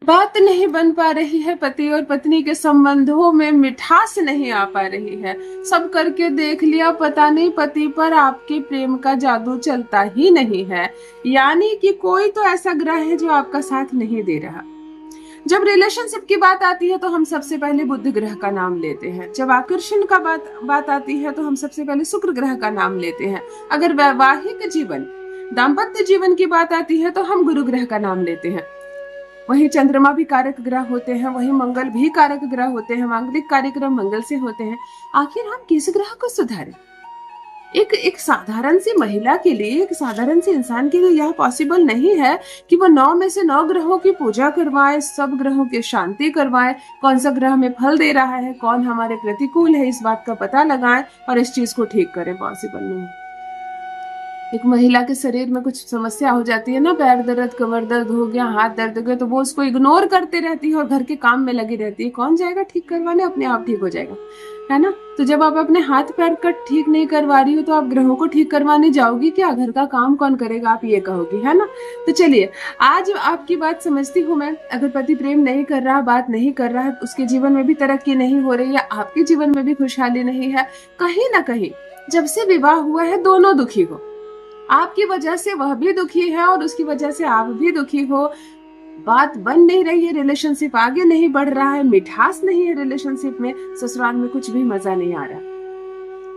बात नहीं बन पा रही है, पति और पत्नी के संबंधों में मिठास नहीं आ पा रही है। सब करके देख लिया, पता नहीं पति पर आपके प्रेम का जादू चलता ही नहीं है। यानी कि कोई तो ऐसा ग्रह है जो आपका साथ नहीं दे रहा। जब रिलेशनशिप की बात आती है तो हम सबसे पहले बुध ग्रह का नाम लेते हैं। जब आकर्षण का बात आती है तो हम सबसे पहले शुक्र ग्रह का नाम लेते हैं। अगर वैवाहिक जीवन, दाम्पत्य जीवन की बात आती है तो हम गुरु ग्रह का नाम लेते हैं। वही चंद्रमा भी कारक ग्रह होते हैं, वही मंगल भी कारक ग्रह होते हैं, मांगलिक कार्यक्रम मंगल से होते हैं। आखिर हम किस ग्रह को सुधारें? एक साधारण सी महिला के लिए, एक साधारण से इंसान के लिए यह पॉसिबल नहीं है कि वो 9 में से 9 ग्रहों की पूजा करवाए, सब ग्रहों की शांति करवाए, कौन सा ग्रह में फल दे रहा है, कौन हमारे प्रतिकूल है, इस बात का पता लगाए और इस चीज को ठीक करें। पॉसिबल नहीं। एक महिला के शरीर में कुछ समस्या हो जाती है ना, पैर दर्द, कमर दर्द हो गया, हाथ दर्द हो गया, तो वो उसको इग्नोर करते रहती है और घर के काम में लगी रहती है। कौन जाएगा ठीक करवाने? अपने आप ठीक हो जाएगा, है ना। तो जब आप अपने हाथ पैर का ठीक नहीं करवा रही हो तो आप ग्रहों को ठीक करवाने जाओगी क्या? घर का काम कौन करेगा, आप ये कहोगी, है ना। तो चलिए, आज आपकी बात समझती हूँ मैं। अगर पति प्रेम नहीं कर रहा, बात नहीं कर रहा है, उसके जीवन में भी तरक्की नहीं हो रही है, आपके जीवन में भी खुशहाली नहीं है, कहीं ना कहीं जब से विवाह हुआ है दोनों दुखी हो। आपकी वजह से वह भी दुखी है और उसकी वजह से आप भी दुखी हो। बात बन नहीं रही है, रिलेशनशिप आगे नहीं बढ़ रहा है, मिठास नहीं है रिलेशनशिप में, ससुराल में कुछ भी मजा नहीं आ रहा,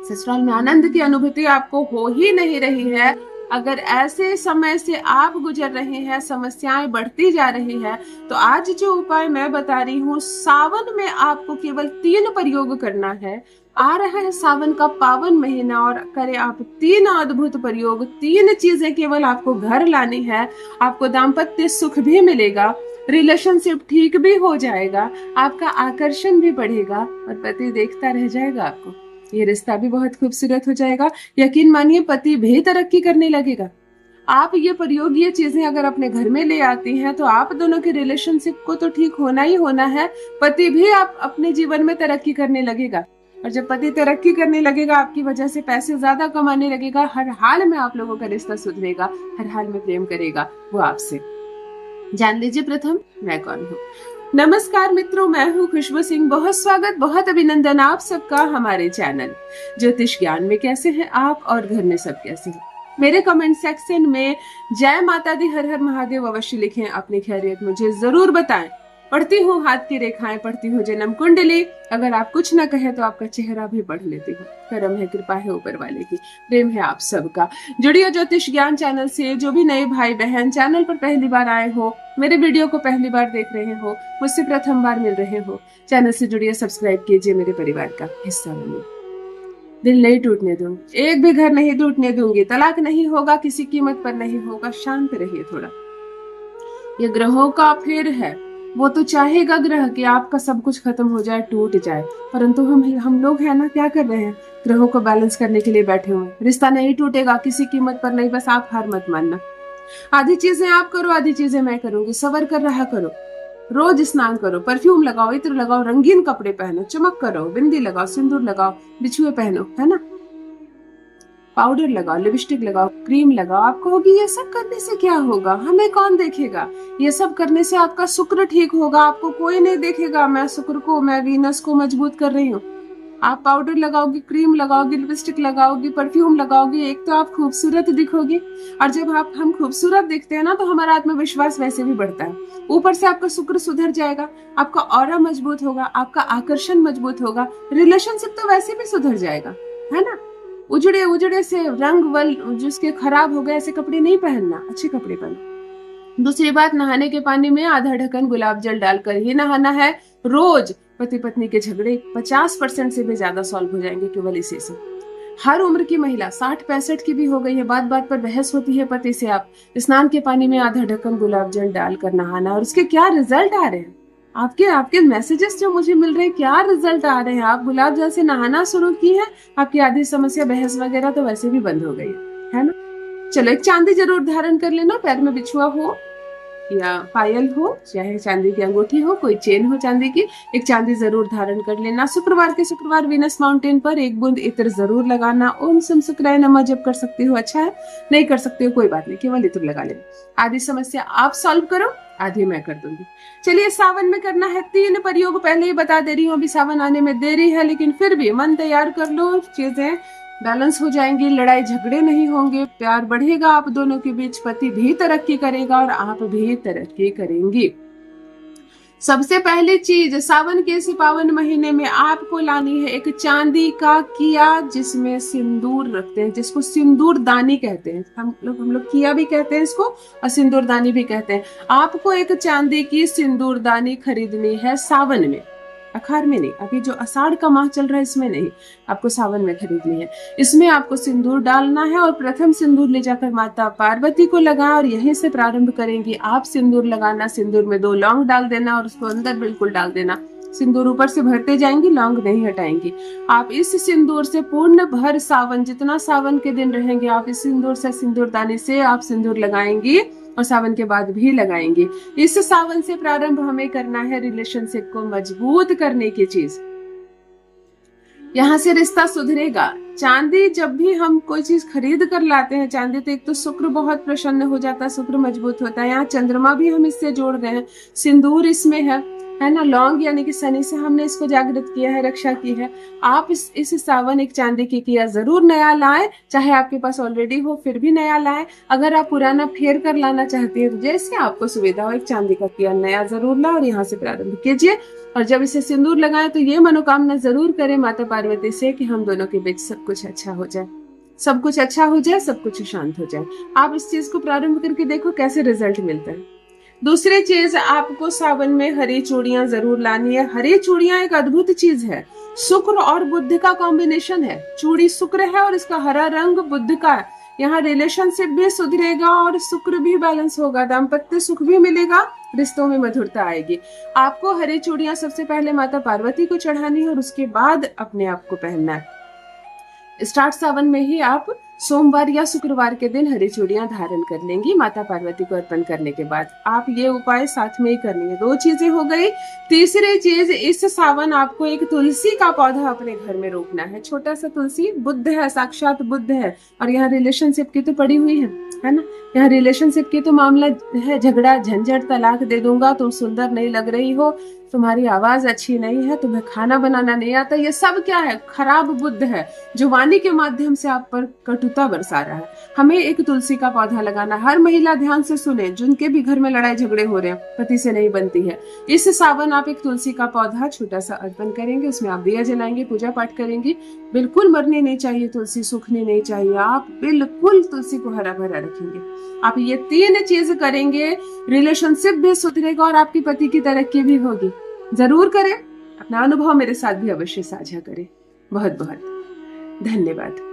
ससुराल में आनंद की अनुभूति आपको हो ही नहीं रही है। अगर ऐसे समय से आप गुजर रहे हैं, समस्याएं बढ़ती जा रही है, तो आज जो उपाय मैं बता रही हूँ, सावन में आपको केवल 3 प्रयोग करना है। आ रहा है सावन का पावन महीना और करें आप 3 अद्भुत प्रयोग। 3 चीजें केवल आपको घर लानी है, आपको दाम्पत्य सुख भी मिलेगा, रिलेशनशिप ठीक भी हो जाएगा, आपका आकर्षण भी बढ़ेगा और पति देखता रह जाएगा आपको। ये रिश्ता भी बहुत खूबसूरत हो जाएगा। यकीन मानिए, पति भी तरक्की करने लगेगा। आप ये प्रयोग, ये चीजें अगर अपने घर में ले आती हैं तो आप दोनों के रिलेशनशिप को तो ठीक होना ही होना है, पति भी आप अपने जीवन में तरक्की करने लगेगा। और जब पति तरक्की करने लगेगा, आपकी वजह से पैसे ज्यादा कमाने लगेगा, हर हाल में आप लोगों का रिश्ता सुधरेगा, हर हाल में प्रेम करेगा वो आपसे। जान लीजिए प्रथम मैं कौन हूँ। नमस्कार मित्रों, मैं हूँ खुशबू सिंह। बहुत स्वागत, बहुत अभिनंदन आप सबका हमारे चैनल ज्योतिष ज्ञान में। कैसे हैं आप और घर में सब कैसे हैं? मेरे कमेंट सेक्शन में जय माता दी, हर हर महादेव अवश्य लिखें, अपनी खैरियत मुझे जरूर बताएं। पढ़ती हूँ हाथ की रेखाएं, पढ़ती हूँ जन्म कुंडली। अगर आप कुछ न कहे तो आपका चेहरा भी पढ़ लेती हूँ। करम है, कृपा है ऊपर वाले की, प्रेम है आप सबका। जुड़िए ज्योतिष ज्ञान चैनल से। जो भी नए भाई बहन चैनल पर पहली बार आए हो, मेरे वीडियो को पहली बार देख रहे हो, मुझसे प्रथम बार मिल रहे हो, चैनल से जुड़िए, सब्सक्राइब कीजिए, मेरे परिवार का हिस्सा बनिए। दिल नहीं टूटने दूंगी, एक भी घर नहीं टूटने दूंगी, तलाक नहीं होगा, किसी कीमत पर नहीं होगा। शांत रहिए थोड़ा। ये ग्रहों का फेर है, वो तो चाहेगा ग्रह कि आपका सब कुछ खत्म हो जाए, टूट जाए, परंतु हम लोग हैं ना, क्या कर रहे हैं? ग्रहों को बैलेंस करने के लिए बैठे हुए। रिश्ता नहीं टूटेगा किसी कीमत पर नहीं, बस आप हार मत मानना। आधी चीजें आप करो, आधी चीजें मैं करूंगी। सबर कर रहा करो, रोज स्नान करो, परफ्यूम लगाओ, इत्र लगाओ, रंगीन कपड़े पहनो, चमक करो, बिंदी लगाओ, सिंदूर लगाओ, बिछुए पहनो, है ना, पाउडर लगाओ, लिपस्टिक लगाओ, क्रीम लगाओ। आप कहोगी ये सब करने से क्या होगा, हमें कौन देखेगा? ये सब करने से आपका शुक्र ठीक होगा, आपको कोई नहीं देखेगा। मैं शुक्र को, मैं वीनस को मजबूत कर रही हूँ। आप पाउडर लगाओगी, क्रीम लगाओगी, लिपस्टिक लगाओगी, परफ्यूम लगाओगी, एक तो आप खूबसूरत दिखोगी। और जब हम खूबसूरत दिखते हैं ना, तो हमारा आत्मविश्वास वैसे भी बढ़ता है। ऊपर से आपका शुक्र सुधर जाएगा, आपका ऑरा मजबूत होगा, आपका आकर्षण मजबूत होगा, रिलेशनशिप तो वैसे भी सुधर जाएगा, है ना। उजड़े उजड़े से रंग वल जिसके खराब हो गए, ऐसे कपड़े नहीं पहनना, अच्छे कपड़े पहनो। दूसरी बात, नहाने के पानी में आधा ढक्कन गुलाब जल डालकर ही नहाना है रोज। पति पत्नी के झगड़े 50% से भी ज्यादा सॉल्व हो जाएंगे केवल इसी से। हर उम्र की महिला 60-65 की भी हो गई है, बात बात पर बहस होती है पति से, आप स्नान के पानी में आधा ढक्कन गुलाब जल डालकर नहाना। और उसके क्या रिजल्ट आ रहे हैं? आपके मैसेजेस जो मुझे मिल रहे हैं, क्या रिजल्ट आ रहे हैं? आप गुलाब जल से नहाना शुरू की है, आपकी आधी समस्या, बहस वगैरह तो वैसे भी बंद हो गई है ना। चलो, एक चांदी जरूर धारण कर लेना, पैर में बिछुआ हो, या पायल हो, चाहे चांदी की अंगूठी हो, कोई चेन हो चांदी की, एक चांदी जरूर धारण कर लेना। शुक्रवार के शुक्रवार वीनस माउंटेन पर 1 बूंद इत्र जरूर लगाना। ओम सम शुक्राय नमः जब कर सकती हो अच्छा है, नहीं कर सकते हो कोई बात नहीं, केवल इत्र लगा लेना। आधी समस्या आप सॉल्व करो, आधी मैं कर दूंगी। चलिए सावन में करना है 3 प्रयोग, पहले ही बता दे रही हूँ, अभी सावन आने में देरी है, लेकिन फिर भी मन तैयार कर लो, चीजें बैलेंस हो जाएंगी, लड़ाई झगड़े नहीं होंगे, प्यार बढ़ेगा आप दोनों के बीच, पति भी तरक्की करेगा और आप भी तरक्की करेंगी। सबसे पहली चीज, सावन के इस पावन महीने में आपको लानी है एक चांदी का किया जिसमें सिंदूर रखते हैं, जिसको सिंदूर दानी कहते हैं। हम लोग किया भी कहते हैं इसको और सिंदूर दानी भी कहते हैं। आपको एक चांदी की सिंदूर दानी खरीदनी है सावन में, अखाड़ में नहीं, अभी जो आषाढ़ का माह चल रहा है इसमें नहीं, आपको सावन में खरीदनी है। इसमें आपको सिंदूर डालना है और प्रथम सिंदूर ले जाकर माता पार्वती को लगाएं और यहीं से प्रारंभ करेंगी आप सिंदूर लगाना। सिंदूर में 2 लौंग डाल देना और उसको अंदर बिल्कुल डाल देना। सिंदूर ऊपर से भरते जाएंगी, लौंग नहीं हटाएंगी। आप इस सिंदूर से पूर्ण भर सावन, जितना सावन के दिन रहेंगे, आप इस सिंदूर से, सिंदूर दानी से आप सिंदूर लगाएंगी और सावन के बाद भी लगाएंगे। इस सावन से प्रारंभ हमें करना है रिलेशनशिप को मजबूत करने की चीज, यहाँ से रिश्ता सुधरेगा। चांदी जब भी हम कोई चीज खरीद कर लाते हैं चांदी, तो एक तो शुक्र बहुत प्रसन्न हो जाता है, शुक्र मजबूत होता है। यहाँ चंद्रमा भी हम इससे जोड़ रहे हैं, सिंदूर इसमें है ना, लौंग यानी कि शनि से हमने इसको जागृत किया है, रक्षा की है। आप इस सावन एक चांदी की किया जरूर नया लाए, चाहे आपके पास ऑलरेडी हो फिर भी नया लाए। अगर आप पुराना फेर कर लाना चाहती है तो जैसे आपको सुविधा हो, एक चांदी का किया नया जरूर ला और यहाँ से प्रारंभ कीजिए। और जब इसे सिंदूर लगाए तो ये मनोकामना जरूर करें माता पार्वती से कि हम दोनों के बीच सब कुछ अच्छा हो जाए, सब कुछ अच्छा हो जाए, सब कुछ शांत हो जाए। आप इस चीज को प्रारंभ करके देखो कैसे रिजल्ट मिलता है। दूसरी चीज, आपको सावन में हरी चूड़ियां जरूर लानी है। हरी चूड़ियां एक अद्भुत चीज है, शुक्र और बुध का कॉम्बिनेशन है। चूड़ी शुक्र है और इसका हरा रंग बुध का है। यहाँ रिलेशनशिप भी सुधरेगा और शुक्र भी बैलेंस होगा, दाम्पत्य सुख भी मिलेगा, रिश्तों में मधुरता आएगी। आपको हरी चूड़ियां सबसे पहले माता पार्वती को चढ़ानी है और उसके बाद अपने आप को पहनना है। स्टार्ट सावन में ही आप सोमवार या शुक्रवार के दिन हरी चूड़ियां धारण कर लेंगी माता पार्वती को अर्पण करने के बाद। आप ये उपाय साथ में ही करनी है। 2 चीजें हो गई। तीसरी चीज, इस सावन आपको एक तुलसी का पौधा अपने घर में रोपना है। छोटा सा तुलसी, बुद्ध है, साक्षात बुद्ध है। और यहाँ रिलेशनशिप की तो पड़ी हुई है ना, यहाँ रिलेशनशिप की तो मामला है, झगड़ा झंझट, तलाक दे दूंगा, तुम सुंदर नहीं लग रही हो, तुम्हारी आवाज अच्छी नहीं है, तुम्हें खाना बनाना नहीं आता, ये सब क्या है, खराब बुद्ध है जो वाणी के माध्यम से आप पर कटुता बरसा रहा है। हमें एक तुलसी का पौधा लगाना। हर महिला ध्यान से सुने, जिनके भी घर में लड़ाई झगड़े हो रहे हैं, पति से नहीं बनती है, इस सावन आप एक तुलसी का पौधा छोटा सा अर्पण करेंगे, उसमें आप दिया जलाएंगे, पूजा पाठ करेंगे। बिल्कुल मरनी नहीं चाहिए तुलसी, सूखनी नहीं चाहिए, आप बिल्कुल तुलसी को हरा भरा रखेंगे। आप ये 3 चीज करेंगे, रिलेशनशिप भी सुधरेगा और आपकी पति की तरक्की भी होगी। जरूर करें, अपना अनुभव मेरे साथ भी अवश्य साझा करें। बहुत बहुत धन्यवाद।